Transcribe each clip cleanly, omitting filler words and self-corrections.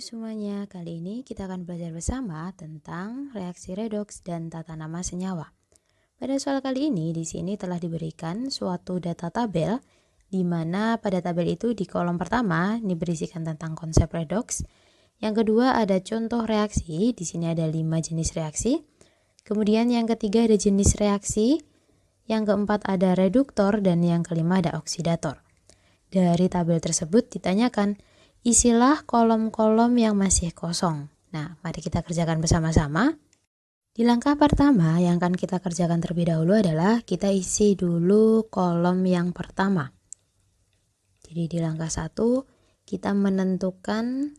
semuanya, kali ini kita akan belajar bersama tentang reaksi redoks dan tata nama senyawa. Pada soal kali ini, di sini telah diberikan suatu data tabel di mana pada tabel itu di kolom pertama ini berisikan tentang konsep redoks. Yang kedua ada contoh reaksi, di sini ada 5 jenis reaksi. Kemudian yang ketiga ada jenis reaksi, yang keempat ada reduktor, dan yang kelima ada oksidator. Dari tabel tersebut ditanyakan, isilah kolom-kolom yang masih kosong. Nah, mari kita kerjakan bersama-sama. Di langkah pertama yang akan kita kerjakan terlebih dahulu adalah kita isi dulu kolom yang pertama. Jadi di langkah 1 kita menentukan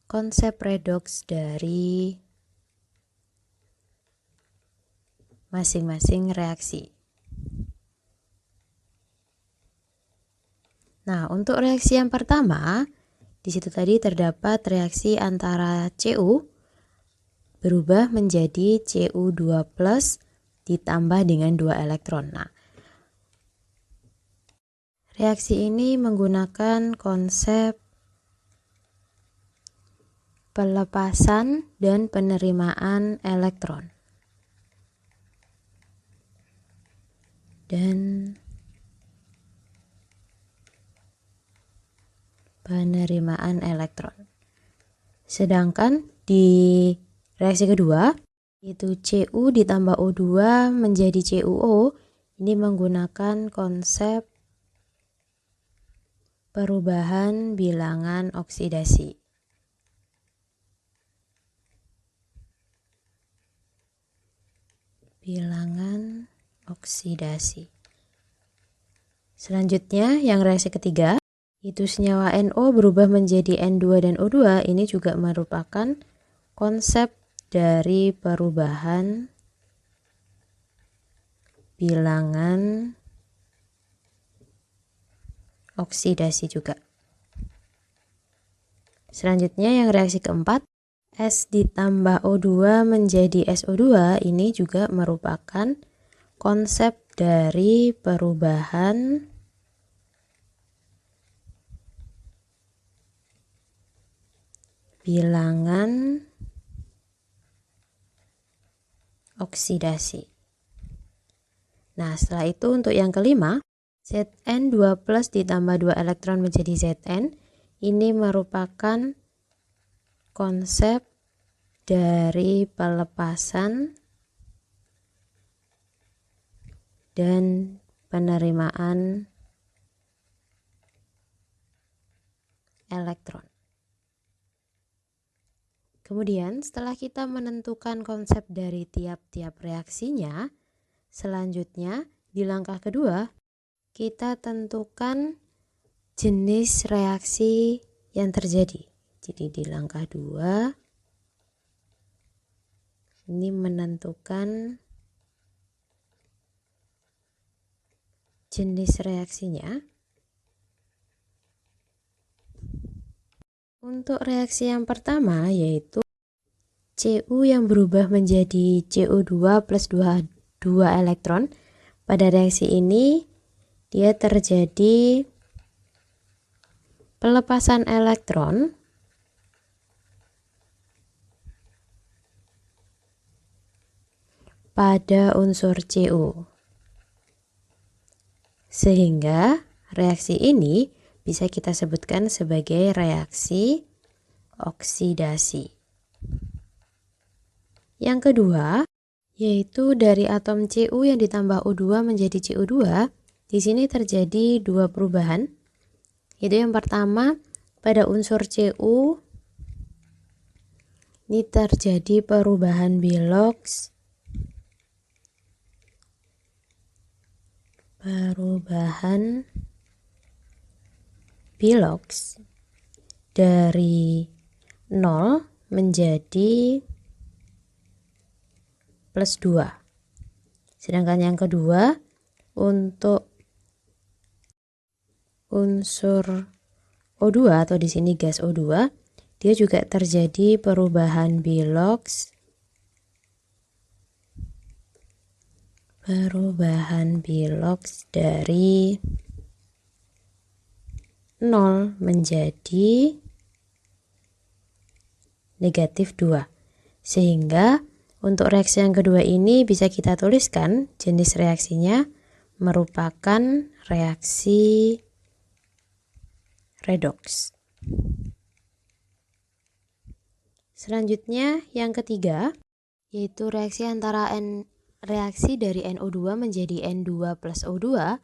konsep redoks dari masing-masing reaksi. Nah, untuk reaksi yang pertama, di situ tadi terdapat reaksi antara Cu berubah menjadi Cu2+ ditambah dengan 2 elektron. Nah, reaksi ini menggunakan konsep pelepasan dan penerimaan elektron. Dan penerimaan elektron. Sedangkan di reaksi kedua, yaitu Cu ditambah O2 menjadi CuO, ini menggunakan konsep perubahan bilangan oksidasi. Bilangan oksidasi. Selanjutnya, yang reaksi ketiga, itu senyawa NO berubah menjadi N2 dan O2, ini juga merupakan konsep dari perubahan bilangan oksidasi juga. Selanjutnya yang reaksi keempat, S ditambah O2 menjadi SO2, ini juga merupakan konsep dari perubahan bilangan oksidasi. Nah, setelah itu untuk yang kelima, Zn2+ ditambah 2 elektron menjadi Zn, ini merupakan konsep dari pelepasan dan penerimaan elektron. Kemudian setelah kita menentukan konsep dari tiap-tiap reaksinya, selanjutnya di langkah kedua kita tentukan jenis reaksi yang terjadi. Jadi di langkah 2 ini menentukan jenis reaksinya. Untuk reaksi yang pertama yaitu Cu yang berubah menjadi Cu2 plus 2 elektron. Pada reaksi ini dia terjadi pelepasan elektron pada unsur Cu. Sehingga reaksi ini bisa kita sebutkan sebagai reaksi oksidasi. Yang kedua, yaitu dari atom Cu yang ditambah O2 menjadi Cu2, di sini terjadi dua perubahan. Yaitu yang pertama, pada unsur Cu ini terjadi perubahan biloks dari 0 menjadi plus 2. Sedangkan yang kedua, untuk unsur O2 atau di sini gas O2, dia juga terjadi perubahan biloks dari 0 menjadi negatif 2. Sehingga untuk reaksi yang kedua ini bisa kita tuliskan jenis reaksinya merupakan reaksi redoks. Selanjutnya yang ketiga yaitu reaksi antara reaksi dari NO2 menjadi N2 plus O2.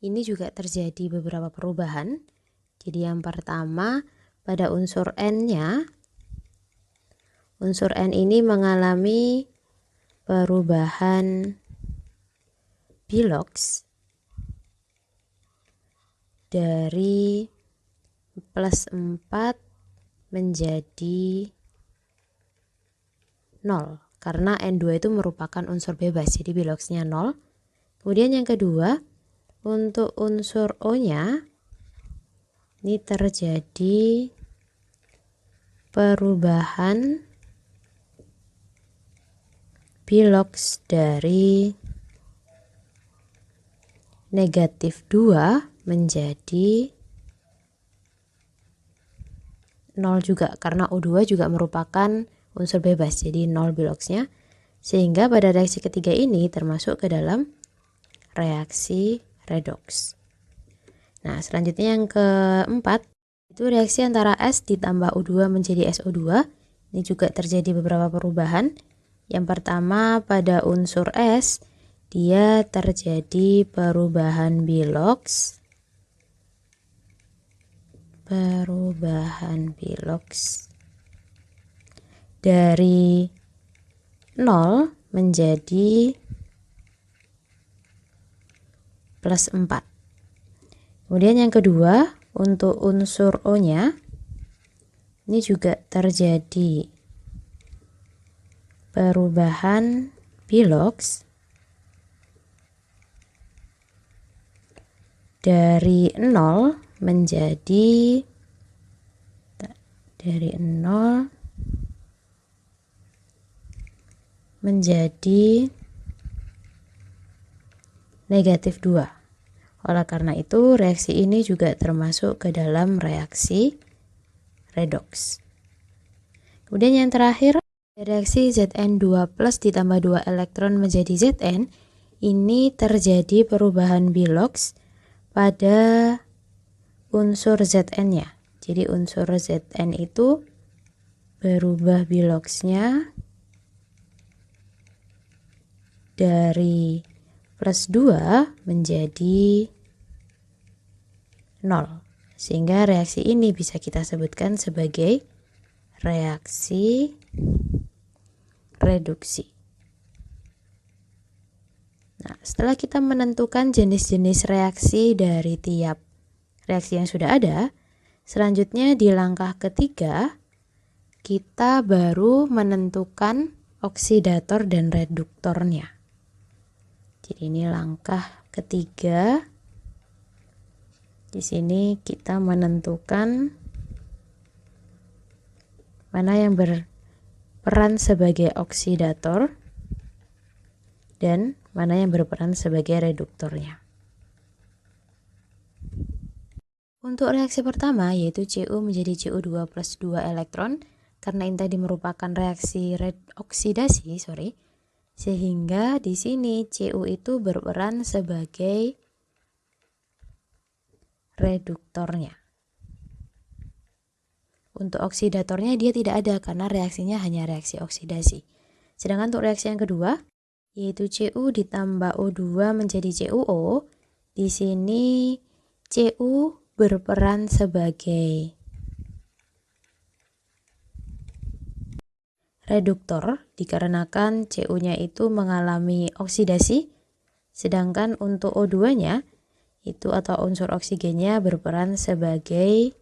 Ini juga terjadi beberapa perubahan. Jadi yang pertama pada unsur N-nya, unsur N ini mengalami perubahan bilox dari plus 4 menjadi 0 karena N2 itu merupakan unsur bebas, jadi biloxnya 0. Kemudian yang kedua, untuk unsur O-nya ini terjadi perubahan bilox dari negatif 2 menjadi 0 juga karena O2 juga merupakan unsur bebas, jadi 0 biloxnya. Sehingga pada reaksi ketiga ini termasuk ke dalam reaksi redoks. Nah, selanjutnya yang keempat itu reaksi antara S ditambah O2 menjadi SO2. Ini juga terjadi beberapa perubahan. Yang pertama pada unsur S dia terjadi perubahan bilox dari 0 menjadi plus 4. Kemudian yang kedua, untuk unsur O-nya ini juga terjadi perubahan bilox dari 0 menjadi negatif 2. Oleh karena itu, reaksi ini juga termasuk ke dalam reaksi redoks. Kemudian yang terakhir, reaksi Zn2 plus ditambah 2 elektron menjadi Zn, ini terjadi perubahan bilox pada unsur Zn-nya. Jadi unsur Zn itu berubah biloxnya dari plus 2 menjadi 0. Sehingga reaksi ini bisa kita sebutkan sebagai reaksi reduksi. Nah, setelah kita menentukan jenis-jenis reaksi dari tiap reaksi yang sudah ada, selanjutnya di langkah ketiga kita baru menentukan oksidator dan reduktornya. Jadi ini langkah ketiga. Di sini kita menentukan mana yang berperan sebagai oksidator dan mana yang berperan sebagai reduktornya. Untuk reaksi pertama yaitu Cu menjadi Cu2 plus 2 elektron, karena ini tadi merupakan reaksi oksidasi, sehingga di sini Cu itu berperan sebagai reduktornya. Untuk oksidatornya dia tidak ada karena reaksinya hanya reaksi oksidasi. Sedangkan untuk reaksi yang kedua yaitu Cu ditambah O2 menjadi CuO, di sini Cu berperan sebagai reduktor dikarenakan Cu-nya itu mengalami oksidasi, sedangkan untuk O2-nya itu atau unsur oksigennya berperan sebagai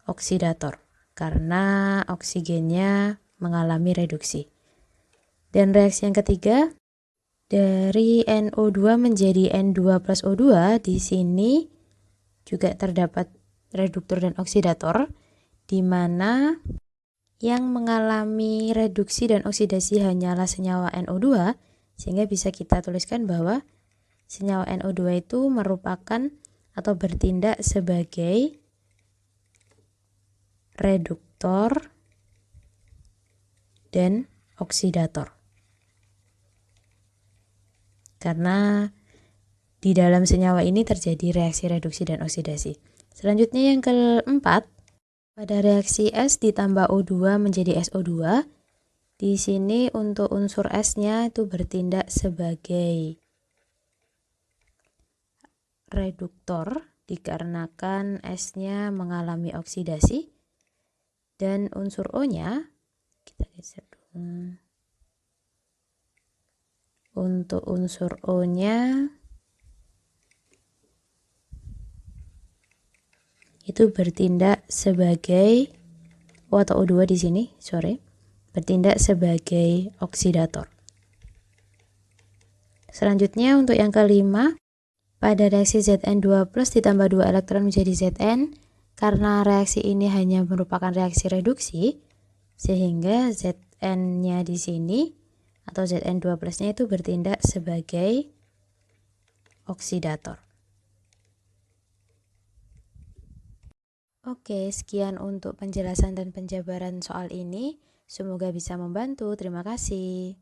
oksidator karena oksigennya mengalami reduksi. Dan reaksi yang ketiga dari NO2 menjadi N2 plus O2, di sini juga terdapat reduktor dan oksidator, di mana yang mengalami reduksi dan oksidasi hanyalah senyawa NO2, sehingga bisa kita tuliskan bahwa senyawa NO2 itu merupakan atau bertindak sebagai reduktor dan oksidator. Karena di dalam senyawa ini terjadi reaksi reduksi dan oksidasi. Selanjutnya yang keempat, pada reaksi S ditambah O2 menjadi SO2, di sini untuk unsur S-nya itu bertindak sebagai reduktor dikarenakan S-nya mengalami oksidasi, dan unsur O-nya kita geser dulu. Untuk unsur O-nya itu bertindak sebagai atau O2 di sini, bertindak sebagai oksidator. Selanjutnya untuk yang kelima, pada reaksi Zn2+ ditambah 2 elektron menjadi Zn, karena reaksi ini hanya merupakan reaksi reduksi, sehingga Zn-nya di sini atau Zn2+-nya itu bertindak sebagai oksidator. Oke, sekian untuk penjelasan dan penjabaran soal ini. Semoga bisa membantu. Terima kasih.